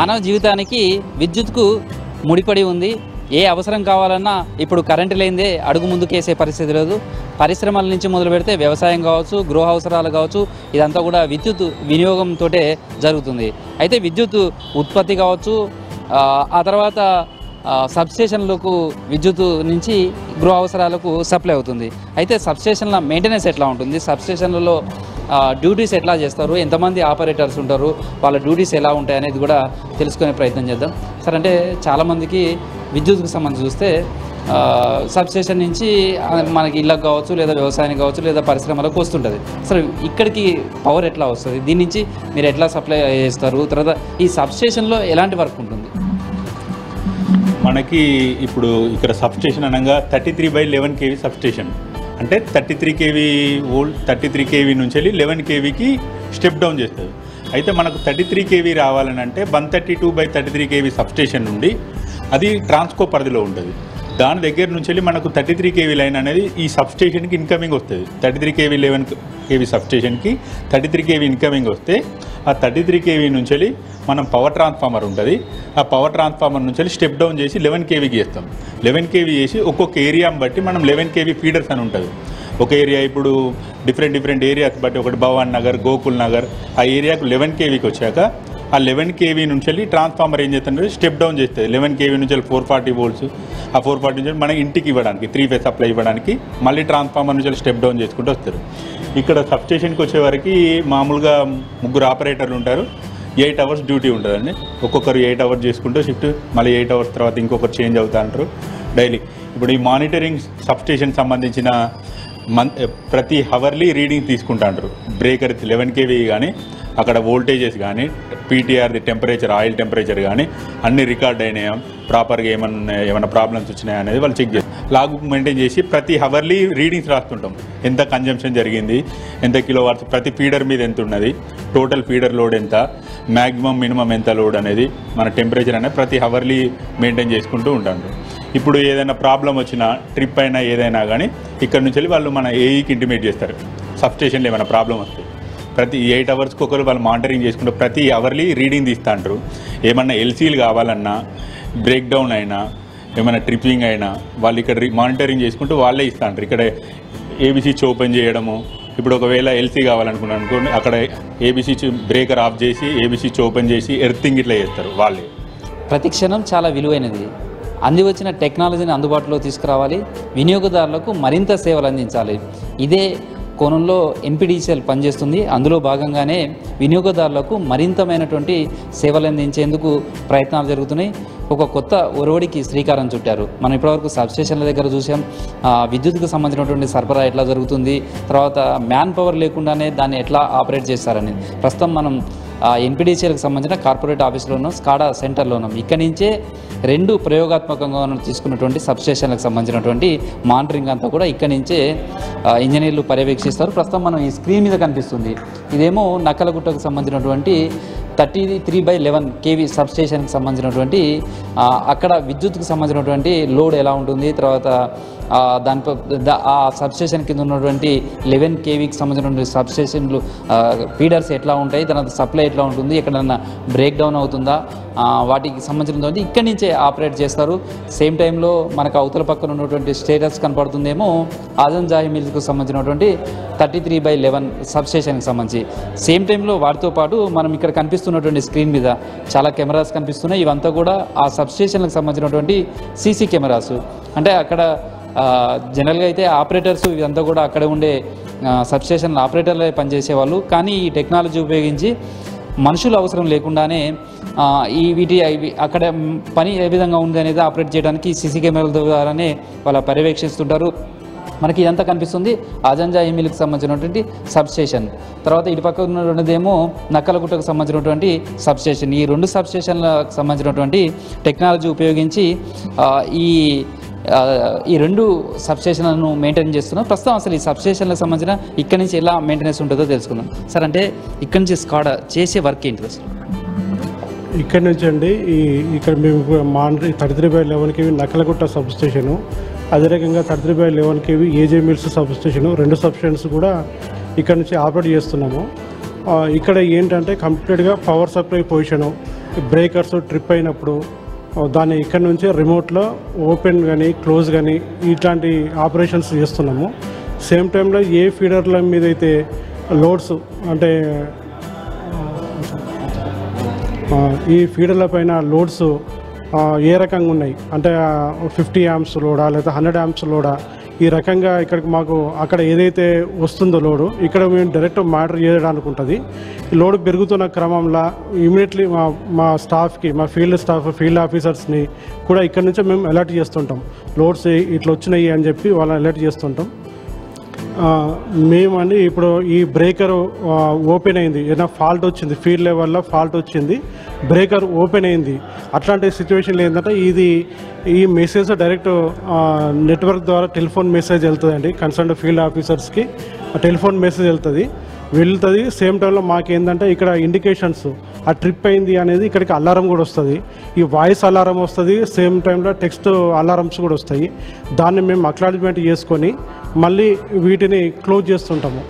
మానవ జీవితానికి విద్యుత్కు ముడిపడి ఉంది. ఏ అవసరం కావాలన్నా ఇప్పుడు కరెంటు లేనిదే అడుగు ముందుకేసే పరిస్థితి లేదు. పరిశ్రమల నుంచి మొదలు పెడితే వ్యవసాయం కావచ్చు, గృహ అవసరాలు కావచ్చు, ఇదంతా కూడా విద్యుత్ వినియోగంతో జరుగుతుంది. అయితే విద్యుత్ ఉత్పత్తి కావచ్చు, ఆ తర్వాత సబ్స్టేషన్లకు విద్యుత్ నుంచి గృహ అవసరాలకు సప్లై అవుతుంది. అయితే సబ్స్టేషన్ల మెయింటెనెన్స్ ఎట్లా ఉంటుంది, సబ్స్టేషన్లలో డ్యూటీస్ ఎట్లా చేస్తారు, ఎంతమంది ఆపరేటర్స్ ఉంటారు, వాళ్ళ డ్యూటీస్ ఎలా ఉంటాయి అనేది కూడా తెలుసుకునే ప్రయత్నం చేద్దాం. సార్, అంటే చాలామందికి విద్యుత్కు సంబంధించి చూస్తే సబ్స్టేషన్ నుంచి మనకి ఇళ్ళకు కావచ్చు, లేదా వ్యవసాయానికి కావచ్చు, లేదా పరిశ్రమలకు వస్తుంటుంది. అసలు ఇక్కడికి పవర్ ఎట్లా వస్తుంది, దీని నుంచి మీరు ఎట్లా సప్లై చేస్తారు, తర్వాత ఈ సబ్స్టేషన్లో ఎలాంటి వర్క్ ఉంటుంది? మనకి ఇప్పుడు ఇక్కడ సబ్స్టేషన్ అనగా 33/11 kV సబ్స్టేషన్, అంటే 33 kV వోల్ట్, 33 kV నుంచి వెళ్ళి 11 kVకి స్టెప్ డౌన్ చేస్తుంది. అయితే మనకు 33 kV రావాలని అంటే 132/33 kV సబ్స్టేషన్ నుండి అది ట్రాన్స్కో పరిధిలో ఉంటుంది. దాని దగ్గర నుంచి వెళ్ళి మనకు 33 kV లైన్ అనేది ఈ సబ్స్టేషన్కి ఇన్కమింగ్ వస్తుంది. 33 kV 11 kV సబ్స్టేషన్కి 33 kV ఇన్కమింగ్ వస్తే ఆ 33 kV నుంచి వెళ్ళి మనం పవర్ ట్రాన్స్ఫార్మర్ ఉంటుంది. ఆ పవర్ ట్రాన్స్ఫార్మర్ నుంచి వెళ్ళి స్టెప్ డౌన్ చేసి 11 kVకి చేస్తాం. 11 kV చేసి ఒక్కొక్క ఏరియాని బట్టి మనం 11 kV ఫీడర్స్ అని ఉంటుంది. ఒక ఏరియా ఇప్పుడు డిఫరెంట్ ఏరియాస్ బట్టి, ఒకటి భవాన్ నగర్, గోకుల్ నగర్, ఆ ఏరియాకు 11 kVకి వచ్చాక ఆ 11 kV నుంచి వెళ్ళి ట్రాన్స్ఫార్మర్ ఏం చేస్తుంటే స్టెప్ డౌన్ చేస్తుంది. 11 kV నుంచి వెళ్ళి 440 volts, ఆ 440 నుంచి మన ఇంటికి ఇవ్వడానికి 3 phase సప్లై ఇవ్వడానికి మళ్ళీ ట్రాన్స్ఫార్మర్ నుంచి వెళ్ళి స్టెప్ డౌన్ చేసుకుంటూ వస్తారు. ఇక్కడ సబ్స్టేషన్కి వచ్చేవరకు మామూలుగా 3 ఆపరేటర్లు ఉంటారు. 8 hours డ్యూటీ ఉంటుందండి. ఒక్కొక్కరు 8 hours చేసుకుంటూ షిఫ్ట్, మళ్ళీ 8 hours తర్వాత ఇంకొకరు చేంజ్ అవుతా అంటారు డైలీ. ఇప్పుడు ఈ మానిటరింగ్ సబ్స్టేషన్ సంబంధించిన ప్రతి హవర్లీ రీడింగ్ తీసుకుంటా అంటారు. బ్రేకర్ 11 kV కానీ అక్కడ వోల్టేజెస్ కానీ, పీటీఆర్ది టెంపరేచర్, ఆయిల్ టెంపరేచర్ కానీ అన్ని రికార్డ్ అయినాయా, ప్రాపర్గా ఏమైనా ప్రాబ్లమ్స్ వచ్చినాయా అనేది వాళ్ళు చెక్ చేస్తారు. లాగ్ మెయింటైన్ చేసి ప్రతి హవర్లీ రీడింగ్స్ రాస్తుంటాం. ఎంత కన్జంప్షన్ జరిగింది, ఎంత కిలో వాట్స్, ప్రతి ఫీడర్ మీద ఎంత ఉన్నది, టోటల్ ఫీడర్ లోడ్ ఎంత, మ్యాక్సిమం మినిమం ఎంత లోడ్ అనేది, మన టెంపరేచర్ అనేది ప్రతి హవర్లీ మెయింటైన్ చేసుకుంటూ ఉంటారు. ఇప్పుడు ఏదైనా ప్రాబ్లం వచ్చినా, ట్రిప్ అయినా, ఏదైనా కానీ ఇక్కడ నుంచి వెళ్ళి వాళ్ళు మన ఏఈకి ఇంటిమేట్ చేస్తారు. సబ్స్టేషన్లో ఏమైనా ప్రాబ్లం వస్తే ప్రతి 8 hours ఒకరు వాళ్ళు మానిటరింగ్ చేసుకుంటూ ప్రతి అవర్లీ రీడింగ్ తీస్తూ అంటారు. ఏమన్నా ఎల్సీలు కావాలన్నా, బ్రేక్ డౌన్ అయినా, ఏమైనా ట్రిప్పింగ్ అయినా వాళ్ళు ఇక్కడ మానిటరింగ్ చేసుకుంటూ వాళ్ళే ఇస్తూ అంటారు. ఇక్కడ ఏబీసీ ఓపెన్ చేయడము, ఇప్పుడు ఒకవేళ ఎల్సీ కావాలనుకున్నాను అనుకోండి, అక్కడ ఏబీసీ బ్రేకర్ ఆఫ్ చేసి ఏబీసీ ఓపెన్ చేసి ఎర్తింగ్ ఇట్లా చేస్తారు వాళ్ళే. ప్రతి క్షణం చాలా విలువైనది. అంది వచ్చిన టెక్నాలజీని అందుబాటులో తీసుకురావాలి, వినియోగదారులకు మరింత సేవలు అందించాలి. ఇదే కోణంలో ఎన్పీడీసీఎల్ పనిచేస్తుంది. అందులో భాగంగానే వినియోగదారులకు మరింతమైనటువంటి సేవలు అందించేందుకు ప్రయత్నాలు జరుగుతున్నాయి. ఒక కొత్త ఒరవడికి శ్రీకారం చుట్టారు. మనం ఇప్పటివరకు సబ్స్టేషన్ల దగ్గర చూసాం, విద్యుత్కు సంబంధించినటువంటి సరఫరా ఎట్లా జరుగుతుంది, తర్వాత మ్యాన్ పవర్ లేకుండానే దాన్ని ఎట్లా ఆపరేట్ చేస్తారని. ప్రస్తుతం మనం ఎన్పీడీసీఎల్కి సంబంధించిన కార్పొరేట్ ఆఫీస్లో ఉన్నాం, స్కాడా సెంటర్లో ఉన్నాం. ఇక్కడి నుంచే 2 ప్రయోగాత్మకంగా తీసుకున్నటువంటి సబ్స్టేషన్లకు సంబంధించినటువంటి మానిటరింగ్ అంతా కూడా ఇక్కడి నుంచే ఇంజనీర్లు పర్యవేక్షిస్తారు. ప్రస్తుతం మనం ఈ స్క్రీన్ మీద కనిపిస్తుంది, ఇదేమో నక్కలగుట్టకు సంబంధించినటువంటి 33/11 kV సబ్స్టేషన్కి సంబంధించినటువంటి అక్కడ విద్యుత్కు సంబంధించినటువంటి లోడ్ ఎలా ఉంటుంది, తర్వాత దానిపై ఆ సబ్స్టేషన్ కింద ఉన్నటువంటి 11 kVకి సంబంధించినటువంటి సబ్స్టేషన్లు ఫీడర్స్ ఎట్లా ఉంటాయి, తర్వాత సప్లై ఎట్లా ఉంటుంది, ఎక్కడన్నా బ్రేక్ డౌన్ అవుతుందా, వాటికి సంబంధించినటువంటి ఇక్కడి నుంచే ఆపరేట్ చేస్తారు. సేమ్ టైంలో మనకు అవతల పక్కన ఉన్నటువంటి స్టేటస్ కనపడుతుందేమో ఆజం జాహీ మిల్స్కు సంబంధించినటువంటి 33/11 సబ్స్టేషన్కి సంబంధించి. సేమ్ టైంలో వాటితో పాటు మనం ఇక్కడ కనిపిస్తున్నటువంటి స్క్రీన్ మీద చాలా కెమెరాస్ కనిపిస్తున్నాయి. ఇవంతా కూడా ఆ సబ్స్టేషన్లకు సంబంధించినటువంటి సీసీ కెమెరాస్. అంటే అక్కడ జనరల్గా అయితే ఆపరేటర్స్ ఇదంతా కూడా అక్కడ ఉండే సబ్స్టేషన్ ఆపరేటర్లే పనిచేసేవాళ్ళు. కానీ ఈ టెక్నాలజీ ఉపయోగించి మనుషులు అవసరం లేకుండానే అక్కడ పని ఏ విధంగా ఉంది అనేది ఆపరేట్ చేయడానికి సీసీ కెమెరాల ద్వారానే వాళ్ళు పర్యవేక్షిస్తుంటారు. మనకి ఇదంతా కనిపిస్తుంది ఆజం జాహీ మిల్కి సంబంధించినటువంటి సబ్స్టేషన్. తర్వాత ఇటు పక్క ఉన్నటువంటిదేమో నక్కలగుట్టకు సంబంధించినటువంటి సబ్స్టేషన్. ఈ 2 సబ్స్టేషన్లకు సంబంధించినటువంటి టెక్నాలజీ ఉపయోగించి ఈ 2 సబ్స్టేషన్లను మెయింటైన్ చేస్తున్నాం. ప్రస్తుతం అసలు ఈ సబ్స్టేషన్లకు సంబంధించిన ఇక్కడి నుంచి ఎలా మెయింటెనెన్స్ ఉంటుందో తెలుసుకుందాం. సార్, అంటే ఇక్కడి నుంచి స్కాడా చేసే వర్క్ ఏంటి అసలు? ఇక్కడ నుంచి అండి ఇక్కడ మేము 33/11 kV నక్కలగుట్ట సబ్స్టేషను, అదే రకంగా 33/11 kV ఏజే మిల్స్ సబ్స్టేషను, 2 సబ్స్టేషన్స్ కూడా ఇక్కడ నుంచి ఆపరేట్ చేస్తున్నాము. ఇక్కడ ఏంటంటే కంప్లీట్గా power supply position, breakers trip అయినప్పుడు దాన్ని ఇక్కడ నుంచి రిమోట్లో ఓపెన్ కానీ క్లోజ్ కానీ ఇట్లాంటి ఆపరేషన్స్ చేస్తున్నాము. సేమ్ టైంలో ఏ ఫీడర్ల మీద అయితే లోడ్స్ అంటే ఈ ఫీడర్ల పైన లోడ్స్ ఏ రకంగా ఉన్నాయి అంటే 50 amps లోడా లేదా 100 amps లోడా ఈ రకంగా ఇక్కడికి మాకు అక్కడ ఏదైతే వస్తుందో లోడు ఇక్కడ మేము డైరెక్ట్ మానిటర్ చేయడానికి ఉంటుంది. లోడ్ పెరుగుతున్న క్రమంలో ఇమీడియట్లీ మా స్టాఫ్కి మా ఫీల్డ్ ఆఫీసర్స్ని కూడా ఇక్కడ నుంచే మేము అలర్ట్ చేస్తుంటాం. లోడ్స్ ఇట్లా వచ్చినాయి అని చెప్పి వాళ్ళని అలర్ట్ చేస్తుంటాం. మేమండి ఇప్పుడు ఈ బ్రేకర్ ఓపెన్ అయింది, ఏదైనా ఫాల్ట్ వచ్చింది, ఫీల్డ్ లెవెల్లో ఫాల్ట్ వచ్చింది, బ్రేకర్ ఓపెన్ అయింది. అట్లాంటి సిచ్యువేషన్లో ఏంటంటే ఈ మెసేజ్ డైరెక్ట్ నెట్వర్క్ ద్వారా టెలిఫోన్ మెసేజ్ వెళ్తుందండి. కన్సర్న్ ఫీల్డ్ ఆఫీసర్స్కి టెలిఫోన్ మెసేజ్ వెళ్తుంది. సేమ్ టైంలో మాకేంటంటే ఇక్కడ ఇండికేషన్స్ ఆ ట్రిప్ అయింది అనేది ఇక్కడికి అలారం కూడా వస్తుంది. ఈ వాయిస్ అలారం వస్తుంది, సేమ్ టైంలో టెక్స్ట్ అలారమ్స్ కూడా వస్తాయి. దాన్ని మేము అక్నాలెడ్జ్మెంట్ చేసుకొని మళ్ళీ వీటిని క్లోజ్ చేస్తుంటాము.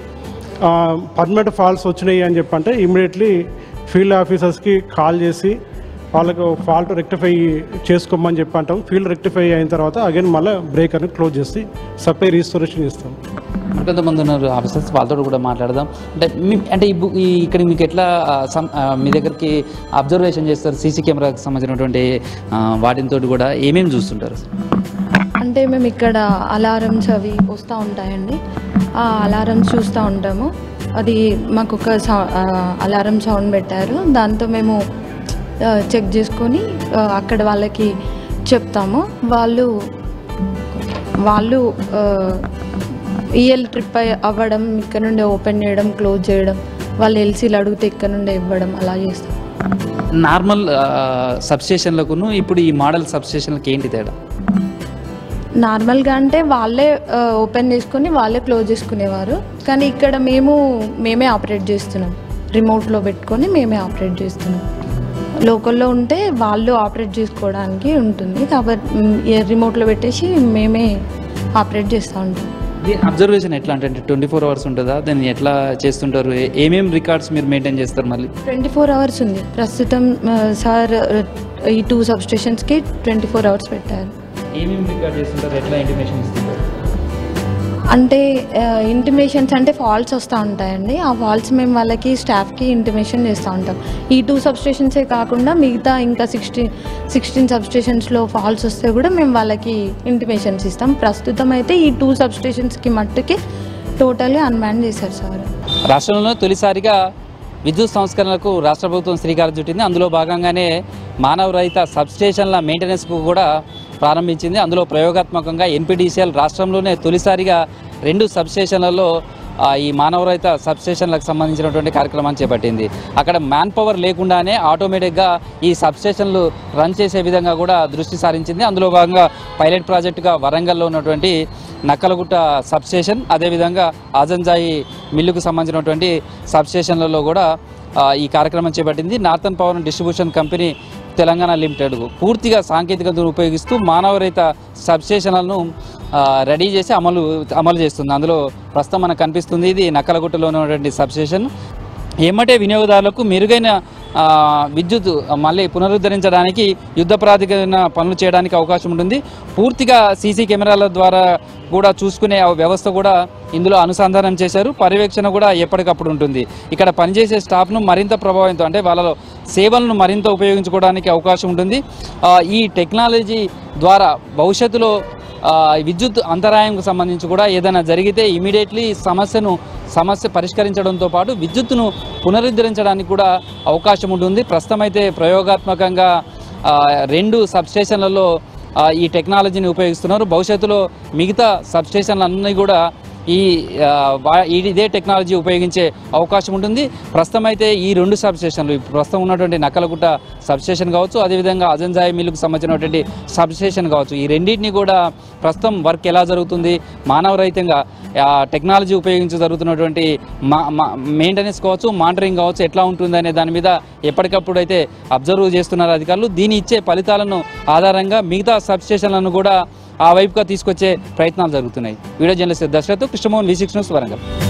పర్మనెంట్ ఫాల్ట్స్ వచ్చినాయి అని చెప్పంటే ఇమీడియట్లీ ఫీల్డ్ ఆఫీసర్స్కి కాల్ చేసి వాళ్ళకు ఫాల్ట్ రెక్టిఫై చేసుకోమని చెప్పి అంటాం. ఫీల్డ్ రెక్టిఫై అయిన తర్వాత అగైన్ మళ్ళీ బ్రేకర్ని క్లోజ్ చేసి సప్లై రీస్టోరేషన్ చేస్తాం. కొంతమంది ఉన్నారు ఆఫీసర్స్, వాళ్ళతో కూడా మాట్లాడదాం. అంటే ఇక్కడ మీకు ఎట్లా మీ దగ్గరికి అబ్జర్వేషన్ చేస్తారు? సీసీ కెమెరాకి సంబంధించినటువంటి వాటితో కూడా ఏమేమి చూస్తుంటారు? అంటే మేము ఇక్కడ అలారమ్స్ అవి వస్తూ ఉంటాయండి. ఆ అలారమ్స్ చూస్తూ ఉంటాము. అది మాకు ఒక అలారం సౌండ్ పెట్టారు, దాంతో మేము చెక్ చేసుకొని అక్కడ వాళ్ళకి చెప్తాము. వాళ్ళు ఈఎల్ ట్రిప్ అవ్వడం, ఇక్కడ నుండి ఓపెన్ చేయడం, క్లోజ్ చేయడం, వాళ్ళు ఎల్సీలు అడిగితే ఇక్కడ నుండి ఇవ్వడం, అలా చేస్తాం. నార్మల్ సబ్స్టేషన్లకును ఇప్పుడు ఈ మోడల్ సబ్స్టేషన్లకి ఏంటి తేడా? నార్మల్గా అంటే వాళ్ళే ఓపెన్ చేసుకొని వాళ్ళే క్లోజ్ చేసుకునేవారు, కానీ ఇక్కడ మేమే ఆపరేట్ చేస్తున్నాం. రిమోట్లో పెట్టుకొని మేమే ఆపరేట్ చేస్తున్నాం. లోకల్లో ఉంటే వాళ్ళు ఆపరేట్ చేసుకోవడానికి ఉంటుంది, కాబట్టి రిమోట్లో పెట్టేసి మేమే ఆపరేట్ చేస్తూ ఉంటాం. అబ్జర్వేషన్ ఎట్లా అంటే 24 hours ఉంటుందా? దాన్ని ఎట్లా చేస్తుంటారు? ఏమేమి రికార్డ్స్ మీరు మెయింటైన్ చేస్తారు? మళ్ళీ 24 hours ఉంది ప్రస్తుతం. సార్ ఈ 2 సబ్స్టేషన్స్కి 24 hours పెట్టారు. ఏమేమి రికార్డ్ చేస్తుంటారు? ఎట్లా ఇంటిమేషన్ ఇస్తుంటారు? అంటే ఇంటిమేషన్స్ అంటే ఫాల్ట్స్ వస్తూ ఉంటాయండి. ఆ ఫాల్ట్స్ మేము వాళ్ళకి స్టాఫ్కి ఇంటిమేషన్ చేస్తూ ఉంటాం. ఈ 2 సబ్స్టేషన్సే కాకుండా మిగతా ఇంకా 16 సబ్స్టేషన్స్లో ఫాల్ట్స్ వస్తే కూడా మేము వాళ్ళకి ఇంటిమేషన్స్ ఇస్తాం. ప్రస్తుతం అయితే ఈ 2 సబ్స్టేషన్స్కి మట్టుకి టోటల్గా అన్మ్యాన్ చేశారు సార్. రాష్ట్రంలో తొలిసారిగా విద్యుత్ సంస్కరణలకు రాష్ట్ర ప్రభుత్వం శ్రీకారం చుట్టింది. అందులో భాగంగానే మానవ రహిత సబ్స్టేషన్ల మెయింటెనెన్స్కు కూడా ప్రారంభించింది. అందులో ప్రయోగాత్మకంగా ఎన్పీడీసీఎల్ రాష్ట్రంలోనే తొలిసారిగా 2 సబ్స్టేషన్లలో ఈ మానవరహిత సబ్స్టేషన్లకు సంబంధించినటువంటి కార్యక్రమాన్ని చేపట్టింది. అక్కడ మ్యాన్ పవర్ లేకుండానే ఆటోమేటిక్గా ఈ సబ్స్టేషన్లు రన్ చేసే విధంగా కూడా దృష్టి సారించింది. అందులో భాగంగా పైలట్ ప్రాజెక్టుగా వరంగల్లో ఉన్నటువంటి నక్కలగుట్ట సబ్స్టేషన్, అదేవిధంగా ఆజంజాయి మిల్లుకు సంబంధించినటువంటి సబ్స్టేషన్లలో కూడా ఈ కార్యక్రమం చేపట్టింది. Northern power distribution company Telangana limited పూర్తిగా సాంకేతికతను ఉపయోగిస్తూ మానవరహిత సబ్స్టేషన్లను రెడీ చేసి అమలు చేస్తుంది. అందులో ప్రస్తుతం మనకు కనిపిస్తుంది ఇది నక్కలగుట్టలో ఉన్నటువంటి సబ్స్టేషన్. ఏమంటే వినియోగదారులకు మెరుగైన విద్యుత్ మళ్ళీ పునరుద్ధరించడానికి యుద్ధ ప్రాతిపదికన పనులు చేయడానికి అవకాశం ఉంటుంది. పూర్తిగా సీసీ కెమెరాల ద్వారా కూడా చూసుకునే వ్యవస్థ కూడా ఇందులో అనుసంధానం చేశారు. పర్యవేక్షణ కూడా ఎప్పటికప్పుడు ఉంటుంది. ఇక్కడ పనిచేసే స్టాఫ్ను మరింత ప్రభావితం అంటే వాళ్ళ సేవలను మరింత ఉపయోగించుకోవడానికి అవకాశం ఉంటుంది. ఈ టెక్నాలజీ ద్వారా భవిష్యత్తులో విద్యుత్ అంతరాయంకు సంబంధించి కూడా ఏదైనా జరిగితే ఇమీడియట్లీ సమస్య పరిష్కరించడంతో పాటు విద్యుత్తును పునరుద్ధరించడానికి కూడా అవకాశం ఉంటుంది. ప్రస్తుతం అయితే ప్రయోగాత్మకంగా 2 సబ్స్టేషన్లలో ఈ టెక్నాలజీని ఉపయోగిస్తున్నారు. భవిష్యత్తులో మిగతా సబ్స్టేషన్లన్నీ కూడా ఇదే టెక్నాలజీ ఉపయోగించే అవకాశం ఉంటుంది. ప్రస్తుతం అయితే ఈ 2 సబ్స్టేషన్లు ప్రస్తుతం ఉన్నటువంటి నక్కలగుట్ట సబ్స్టేషన్ కావచ్చు, అదేవిధంగా అజంజాయి మిల్లుకు సంబంధించినటువంటి సబ్స్టేషన్ కావచ్చు, ఈ రెండింటినీ కూడా ప్రస్తుతం వర్క్ ఎలా జరుగుతుంది, మానవరహితంగా టెక్నాలజీ ఉపయోగించి జరుగుతున్నటువంటి మెయింటెనెన్స్ కావచ్చు, మానిటరింగ్ కావచ్చు ఎట్లా ఉంటుంది అనే దాని మీద ఎప్పటికప్పుడు అయితే అబ్జర్వ్ చేస్తున్నారు అధికారులు. దీని ఇచ్చే ఫలితాలను ఆధారంగా మిగతా సబ్స్టేషన్లను కూడా ఆ వైపుగా తీసుకొచ్చే ప్రయత్నాలు జరుగుతున్నాయి. Video journalist Dashrath, Krishnamohan, V6 news, Warangal.